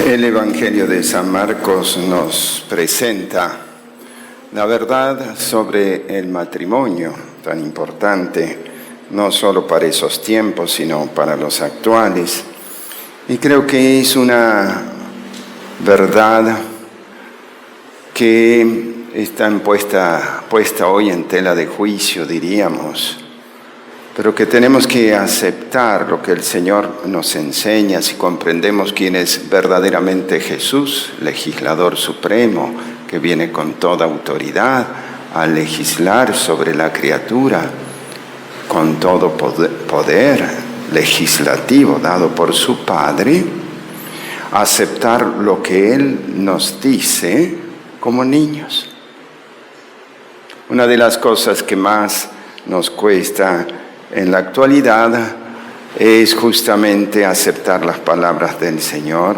El Evangelio de San Marcos nos presenta la verdad sobre el matrimonio, tan importante, no solo para esos tiempos, sino para los actuales. Y creo que es una verdad que está puesta hoy en tela de juicio, diríamos, pero que tenemos que aceptar lo que el Señor nos enseña si comprendemos quién es verdaderamente Jesús, legislador supremo, que viene con toda autoridad a legislar sobre la criatura, con todo poder legislativo dado por su Padre, aceptar lo que Él nos dice como niños. Una de las cosas que más nos cuesta en la actualidad es justamente aceptar las palabras del Señor,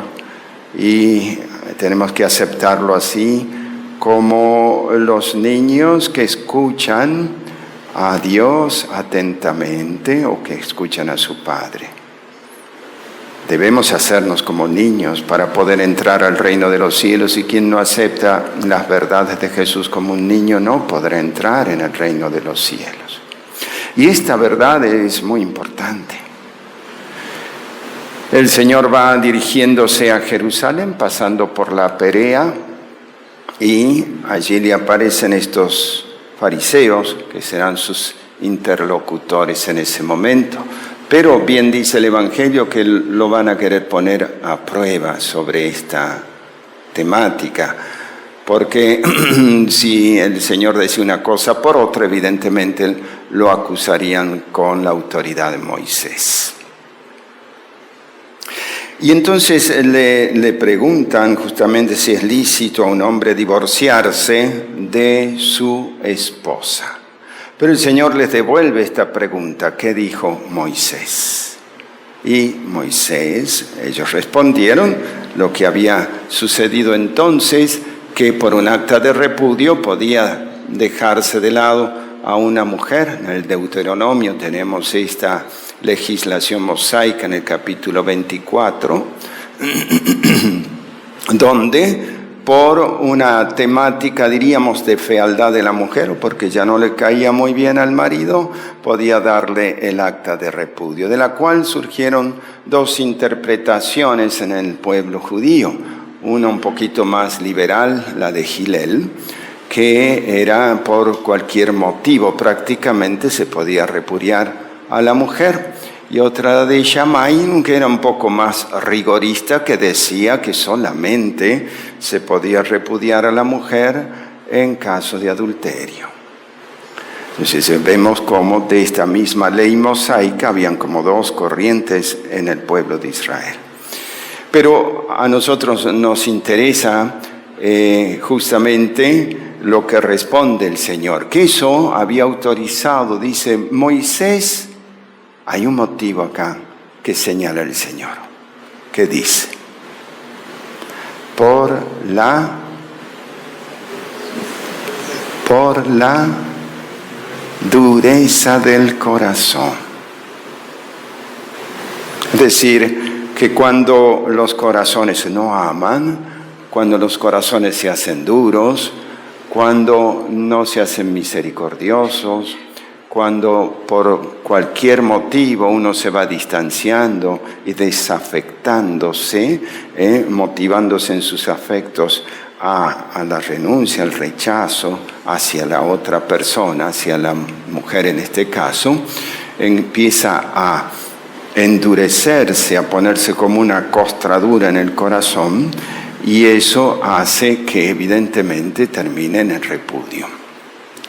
y tenemos que aceptarlo así como los niños que escuchan a Dios atentamente o que escuchan a su Padre. Debemos hacernos como niños para poder entrar al reino de los cielos, y quien no acepta las verdades de Jesús como un niño no podrá entrar en el reino de los cielos. Y esta verdad es muy importante. El Señor va dirigiéndose a Jerusalén, pasando por la Perea, y allí le aparecen estos fariseos, que serán sus interlocutores en ese momento. Pero bien dice el Evangelio que lo van a querer poner a prueba sobre esta temática, porque si el Señor decía una cosa por otra, evidentemente lo acusarían con la autoridad de Moisés. Y entonces le preguntan justamente si es lícito a un hombre divorciarse de su esposa. Pero el Señor les devuelve esta pregunta: ¿qué dijo Moisés? Y Moisés, ellos respondieron lo que había sucedido entonces, que por un acta de repudio podía dejarse de lado a una mujer. En el Deuteronomio tenemos esta legislación mosaica en el capítulo 24, donde por una temática, diríamos, de fealdad de la mujer, o porque ya no le caía muy bien al marido, podía darle el acta de repudio, de la cual surgieron dos interpretaciones en el pueblo judío. Una un poquito más liberal, la de Hillel, que era por cualquier motivo, prácticamente se podía repudiar a la mujer. Y otra de Shammai, que era un poco más rigorista, que decía que solamente se podía repudiar a la mujer en caso de adulterio. Entonces vemos cómo de esta misma ley mosaica habían como dos corrientes en el pueblo de Israel. Pero a nosotros nos interesa justamente lo que responde el Señor, que eso había autorizado, dice Moisés. Hay un motivo acá que señala el Señor. ¿Qué dice? Por la dureza del corazón. Es decir, que cuando los corazones no aman, cuando los corazones se hacen duros, cuando no se hacen misericordiosos, cuando por cualquier motivo uno se va distanciando y desafectándose, motivándose en sus afectos a la renuncia, al rechazo hacia la otra persona, hacia la mujer en este caso, empieza a endurecerse, a ponerse como una costradura en el corazón, y eso hace que evidentemente termine en el repudio.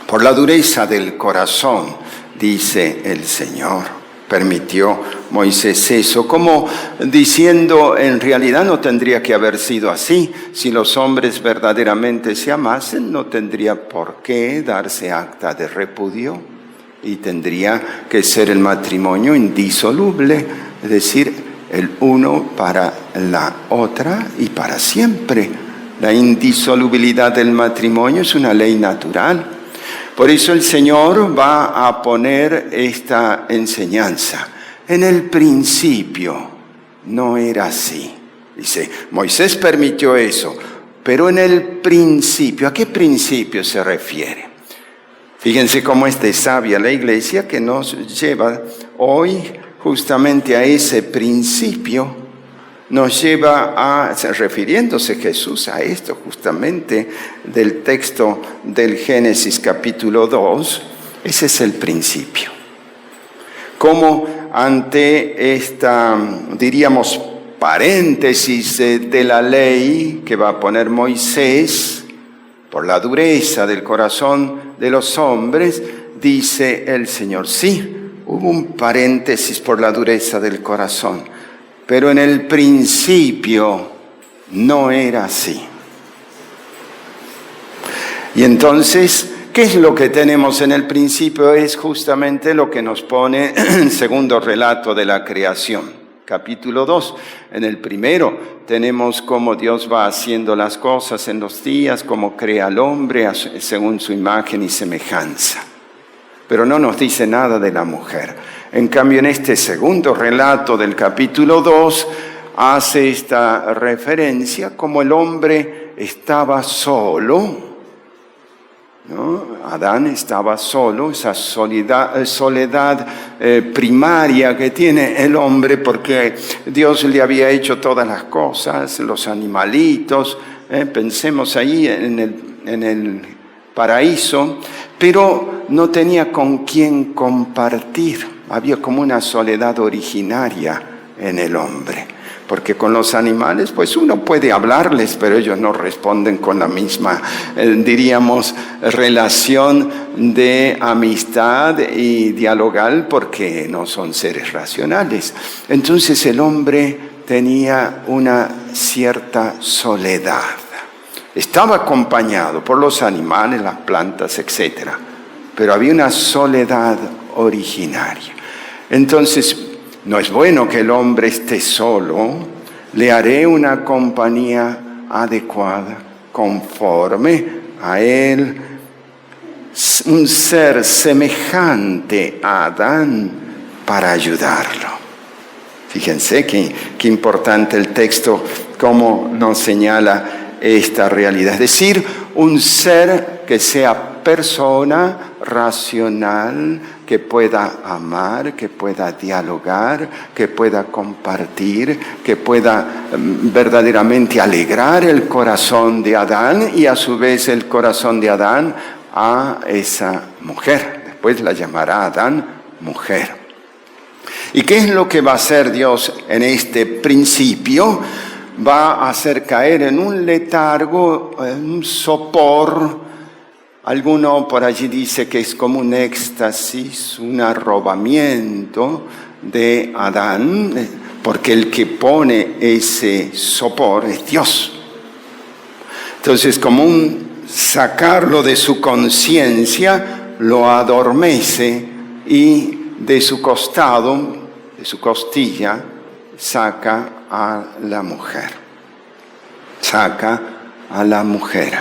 Por la dureza del corazón, dice el Señor, permitió Moisés eso, como diciendo, en realidad no tendría que haber sido así. Si los hombres verdaderamente se amasen, no tendría por qué darse acta de repudio, y tendría que ser el matrimonio indisoluble, es decir, el uno para la otra y para siempre. La indisolubilidad del matrimonio es una ley natural. Por eso el Señor va a poner esta enseñanza. En el principio no era así. Dice, Moisés permitió eso, pero en el principio, ¿a qué principio se refiere? Fíjense cómo es de sabia la Iglesia que nos lleva hoy justamente a ese principio, nos lleva a, refiriéndose Jesús a esto justamente del texto del Génesis capítulo 2, ese es el principio. Como ante esta, diríamos, paréntesis de la ley que va a poner Moisés, por la dureza del corazón de los hombres, dice el Señor, sí, hubo un paréntesis por la dureza del corazón, pero en el principio no era así. Y entonces, ¿qué es lo que tenemos en el principio? Es justamente lo que nos pone el segundo relato de la creación. Capítulo 2, en el primero tenemos cómo Dios va haciendo las cosas en los días, cómo crea al hombre según su imagen y semejanza. Pero no nos dice nada de la mujer. En cambio, en este segundo relato del capítulo 2, hace esta referencia como el hombre estaba solo, ¿no? Adán estaba solo, esa soledad primaria que tiene el hombre porque Dios le había hecho todas las cosas, los animalitos, pensemos ahí en el paraíso, pero no tenía con quién compartir, había como una soledad originaria en el hombre. Porque con los animales, pues uno puede hablarles, pero ellos no responden con la misma, diríamos, relación de amistad y dialogal, porque no son seres racionales. Entonces el hombre tenía una cierta soledad. Estaba acompañado por los animales, las plantas, etc. Pero había una soledad originaria. Entonces, no es bueno que el hombre esté solo, le haré una compañía adecuada, conforme a él, un ser semejante a Adán para ayudarlo. Fíjense qué importante el texto, cómo nos señala esta realidad. Es decir, un ser que sea persona racional, que pueda amar, que pueda dialogar, que pueda compartir, que pueda verdaderamente alegrar el corazón de Adán y a su vez el corazón de Adán a esa mujer. Después la llamará Adán mujer. ¿Y qué es lo que va a hacer Dios en este principio? Va a hacer caer en un letargo, en un sopor. Alguno por allí dice que es como un éxtasis, un arrobamiento de Adán, porque el que pone ese sopor es Dios. Entonces, como un sacarlo de su conciencia, lo adormece y de su costado, de su costilla, saca a la mujer. Saca a la mujer.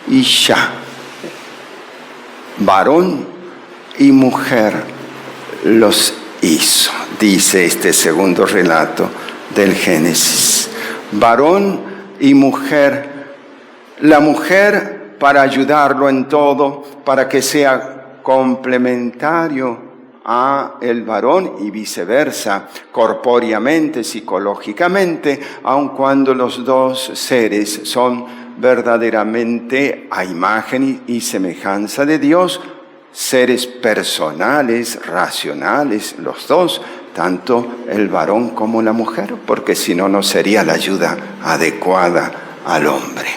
Isha, varón y mujer los hizo, dice este segundo relato del Génesis. Varón y mujer, la mujer para ayudarlo en todo, para que sea complementario a el varón y viceversa, corpóreamente, psicológicamente, aun cuando los dos seres son verdaderamente a imagen y semejanza de Dios, seres personales, racionales, los dos, tanto el varón como la mujer, porque si no, no sería la ayuda adecuada al hombre.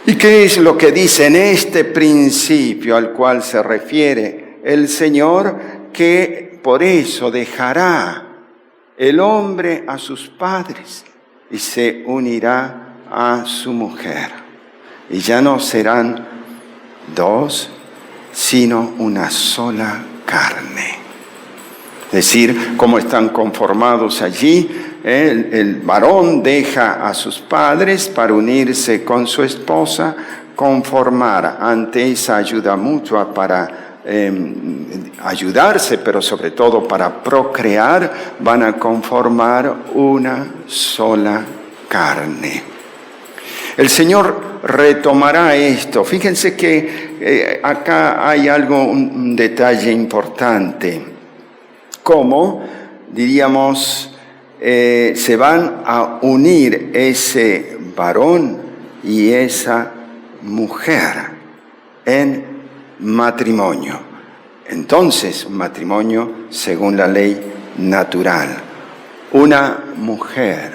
¿Y qué es lo que dice en este principio al cual se refiere el Señor? Que por eso dejará el hombre a sus padres y se unirá a su mujer, y ya no serán dos, sino una sola carne. Es decir, como están conformados allí, el varón deja a sus padres para unirse con su esposa, conformar ante esa ayuda mutua para ayudarse, pero sobre todo para procrear, van a conformar una sola carne. El Señor retomará esto. Fíjense que acá hay un detalle importante. ¿Cómo, diríamos, se van a unir ese varón y esa mujer en matrimonio? Entonces, un matrimonio según la ley natural. Una mujer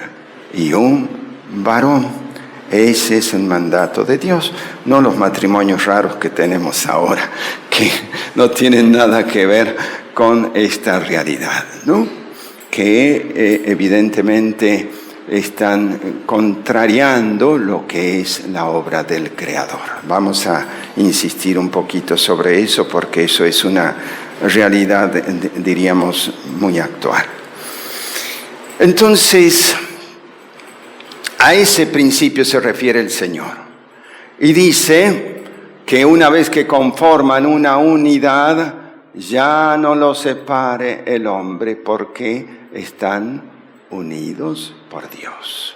y un varón. Ese es el mandato de Dios, no los matrimonios raros que tenemos ahora, que no tienen nada que ver con esta realidad, ¿no? Que evidentemente están contrariando lo que es la obra del Creador. Vamos a insistir un poquito sobre eso porque eso es una realidad, diríamos, muy actual. Entonces, a ese principio se refiere el Señor. Y dice que una vez que conforman una unidad, ya no los separe el hombre porque están unidos por Dios.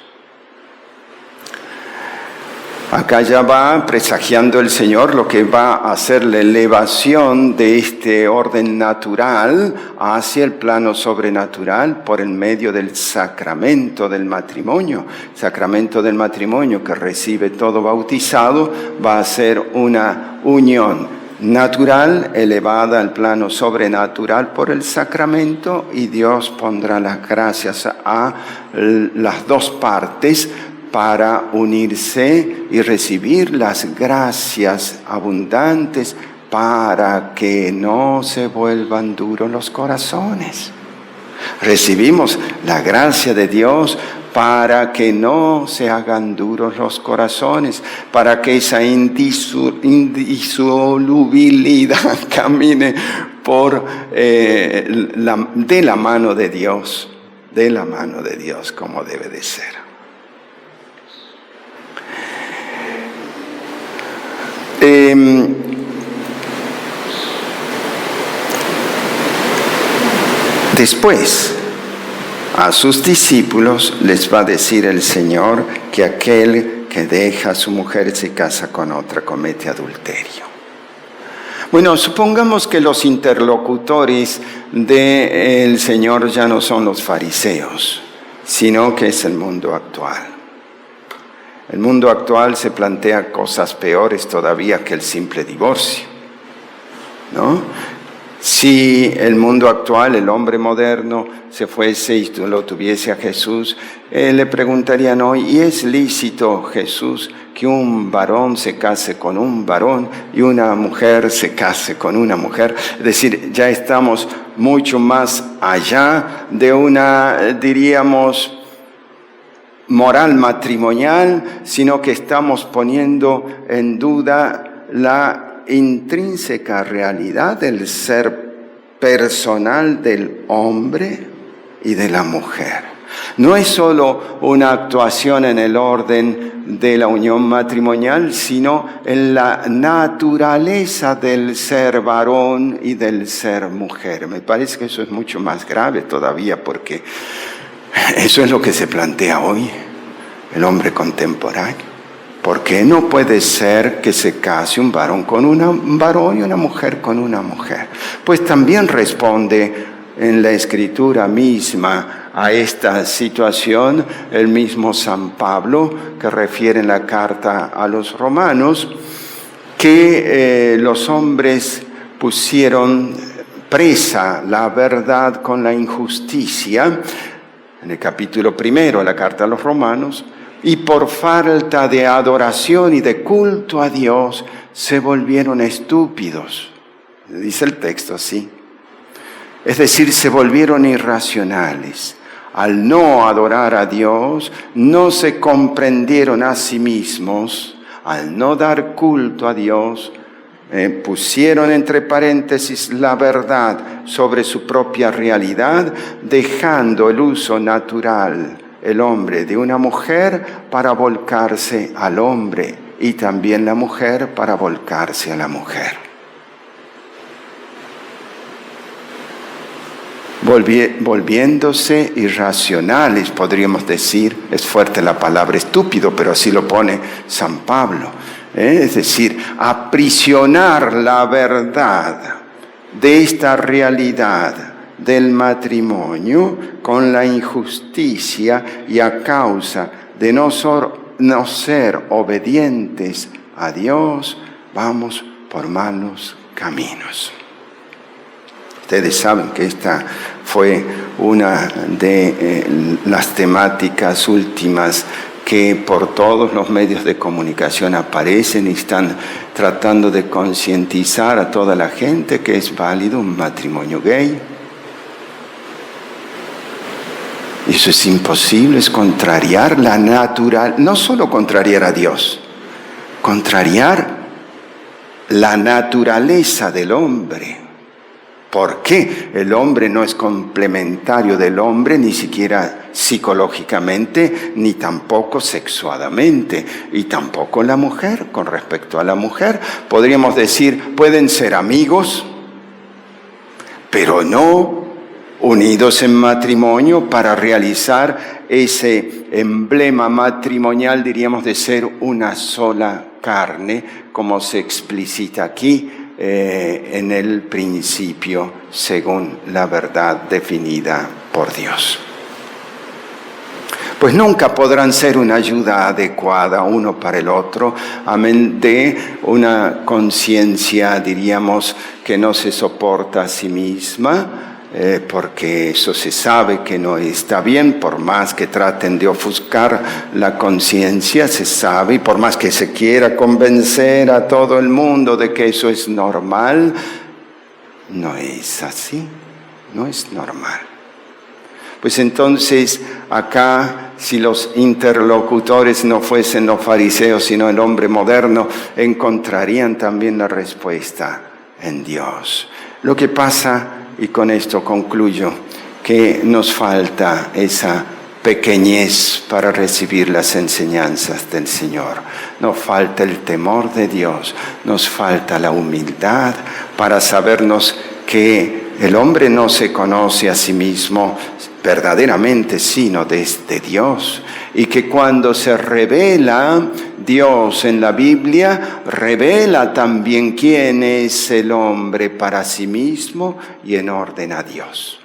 Acá ya va presagiando el Señor lo que va a hacer la elevación de este orden natural hacia el plano sobrenatural por el medio del sacramento del matrimonio. Sacramento del matrimonio que recibe todo bautizado va a ser una unión natural elevada al plano sobrenatural por el sacramento, y Dios pondrá las gracias a las dos partes para unirse y recibir las gracias abundantes para que no se vuelvan duros los corazones. Recibimos la gracia de Dios para que no se hagan duros los corazones, para que esa indisolubilidad camine de la mano de Dios como debe de ser. Después, a sus discípulos les va a decir el Señor que aquel que deja a su mujer y se casa con otra comete adulterio. Bueno, supongamos que los interlocutores del Señor ya no son los fariseos, sino que es el mundo actual. El mundo actual se plantea cosas peores todavía que el simple divorcio, ¿no? Si el mundo actual, el hombre moderno, se fuese y lo tuviese a Jesús, le preguntarían hoy, ¿y es lícito, Jesús, que un varón se case con un varón y una mujer se case con una mujer? Es decir, ya estamos mucho más allá de una, diríamos, moral matrimonial, sino que estamos poniendo en duda la intrínseca realidad del ser personal del hombre y de la mujer. No es solo una actuación en el orden de la unión matrimonial, sino en la naturaleza del ser varón y del ser mujer. Me parece que eso es mucho más grave todavía, porque eso es lo que se plantea hoy el hombre contemporáneo. ¿Por qué no puede ser que se case un varón con un varón y una mujer con una mujer? Pues también responde en la Escritura misma a esta situación el mismo San Pablo, que refiere en la carta a los romanos que los hombres pusieron presa la verdad con la injusticia, en el capítulo 1 de la carta a los romanos, y por falta de adoración y de culto a Dios se volvieron estúpidos. Dice el texto así. Es decir, se volvieron irracionales. Al no adorar a Dios, no se comprendieron a sí mismos. Al no dar culto a Dios, pusieron entre paréntesis la verdad sobre su propia realidad, dejando el uso natural, el hombre de una mujer, para volcarse al hombre, y también la mujer para volcarse a la mujer. volviéndose irracionales, podríamos decir. Es fuerte la palabra estúpido, pero así lo pone San Pablo. Es decir, aprisionar la verdad de esta realidad del matrimonio con la injusticia y a causa de no ser obedientes a Dios, vamos por malos caminos. Ustedes saben que esta fue una de las temáticas últimas que por todos los medios de comunicación aparecen y están tratando de concientizar a toda la gente que es válido un matrimonio gay. Y eso es imposible, es contrariar la natural, no solo contrariar a Dios, contrariar la naturaleza del hombre. ¿Por qué? El hombre no es complementario del hombre, ni siquiera psicológicamente, ni tampoco sexuadamente, y tampoco la mujer. Con respecto a la mujer, podríamos decir, pueden ser amigos, pero no unidos en matrimonio para realizar ese emblema matrimonial, diríamos, de ser una sola carne, como se explicita aquí en el principio, según la verdad definida por Dios. Pues nunca podrán ser una ayuda adecuada uno para el otro, amén de una conciencia, diríamos, que no se soporta a sí misma, porque eso se sabe que no está bien, por más que traten de ofuscar la conciencia, se sabe, y por más que se quiera convencer a todo el mundo de que eso es normal, no es así, no es normal. Pues entonces acá, si los interlocutores no fuesen los fariseos, sino el hombre moderno, encontrarían también la respuesta en Dios. Lo que pasa, y con esto concluyo, que nos falta esa pequeñez para recibir las enseñanzas del Señor. Nos falta el temor de Dios, nos falta la humildad para sabernos que el hombre no se conoce a sí mismo verdaderamente, sino desde Dios. Y que cuando se revela Dios en la Biblia, revela también quién es el hombre para sí mismo y en orden a Dios.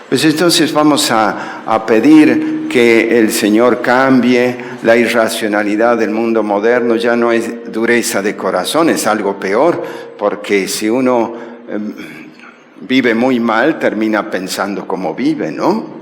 Pues entonces vamos a pedir que el Señor cambie la irracionalidad del mundo moderno. Ya no es dureza de corazón, es algo peor, porque si uno vive muy mal, termina pensando como vive, ¿no?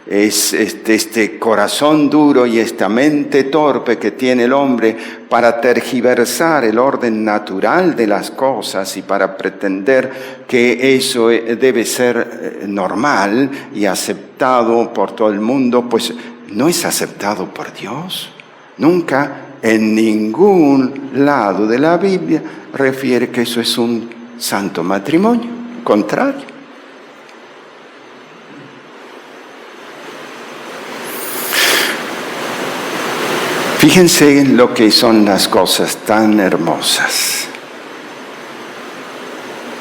Es este corazón duro y esta mente torpe que tiene el hombre para tergiversar el orden natural de las cosas y para pretender que eso debe ser normal y aceptado por todo el mundo, pues no es aceptado por Dios. Nunca en ningún lado de la Biblia refiere que eso es un santo matrimonio, contrario. Fíjense en lo que son las cosas tan hermosas.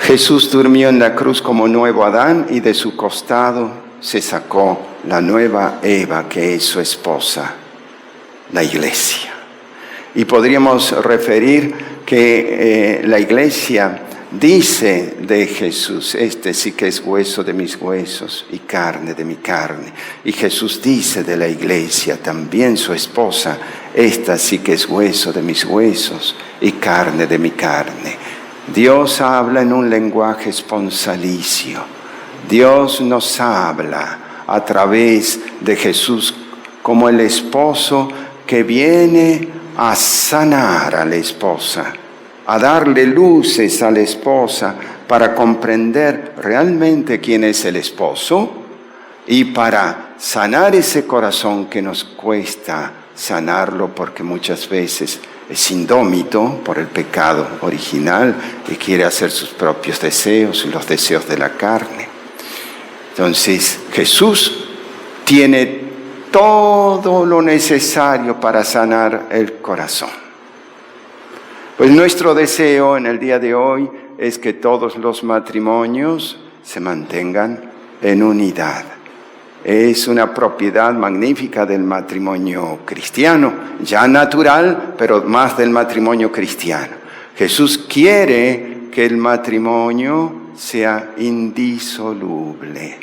Jesús durmió en la cruz como nuevo Adán y de su costado se sacó la nueva Eva, que es su esposa, la iglesia. Y podríamos referir que la iglesia dice de Jesús, este sí que es hueso de mis huesos y carne de mi carne. Y Jesús dice de la iglesia, también su esposa, esta sí que es hueso de mis huesos y carne de mi carne. Dios habla en un lenguaje esponsalicio. Dios nos habla a través de Jesús como el esposo que viene a sanar a la esposa, a darle luces a la esposa para comprender realmente quién es el esposo y para sanar ese corazón que nos cuesta sanarlo porque muchas veces es indómito por el pecado original y quiere hacer sus propios deseos y los deseos de la carne. Entonces Jesús tiene todo lo necesario para sanar el corazón. Pues nuestro deseo en el día de hoy es que todos los matrimonios se mantengan en unidad. Es una propiedad magnífica del matrimonio cristiano, ya natural, pero más del matrimonio cristiano. Jesús quiere que el matrimonio sea indisoluble.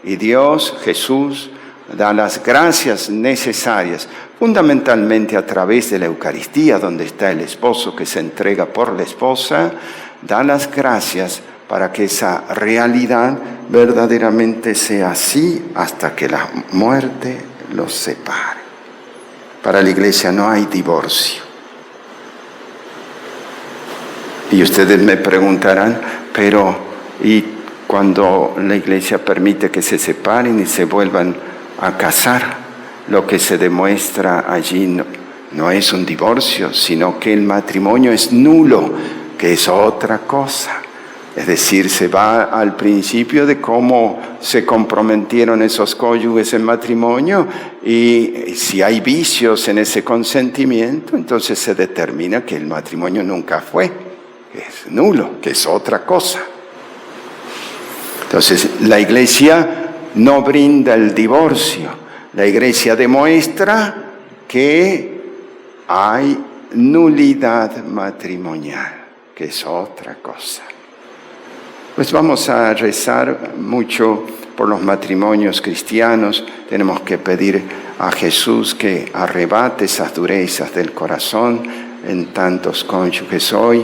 Y Dios, Jesús, da las gracias necesarias, fundamentalmente a través de la Eucaristía, donde está el esposo que se entrega por la esposa, da las gracias para que esa realidad verdaderamente sea así hasta que la muerte los separe. Para la Iglesia no hay divorcio. Y ustedes me preguntarán, pero ¿y cuando la Iglesia permite que se separen y se vuelvan a casar? Lo que se demuestra allí no es un divorcio, sino que el matrimonio es nulo, que es otra cosa. Es decir, se va al principio de cómo se comprometieron esos cónyuges en matrimonio y si hay vicios en ese consentimiento, entonces se determina que el matrimonio nunca fue, que es nulo, que es otra cosa. Entonces, la Iglesia no brinda el divorcio. La Iglesia demuestra que hay nulidad matrimonial, que es otra cosa. Pues vamos a rezar mucho por los matrimonios cristianos. Tenemos que pedir a Jesús que arrebate esas durezas del corazón en tantos cónyuges hoy,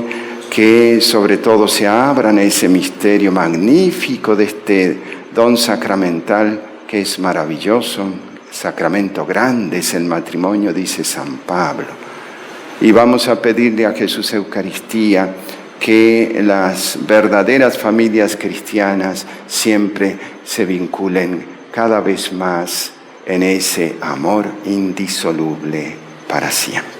que sobre todo se abran a ese misterio magnífico de este don sacramental que es maravilloso. Sacramento grande es el matrimonio, dice San Pablo. Y vamos a pedirle a Jesús Eucaristía que las verdaderas familias cristianas siempre se vinculen cada vez más en ese amor indisoluble para siempre.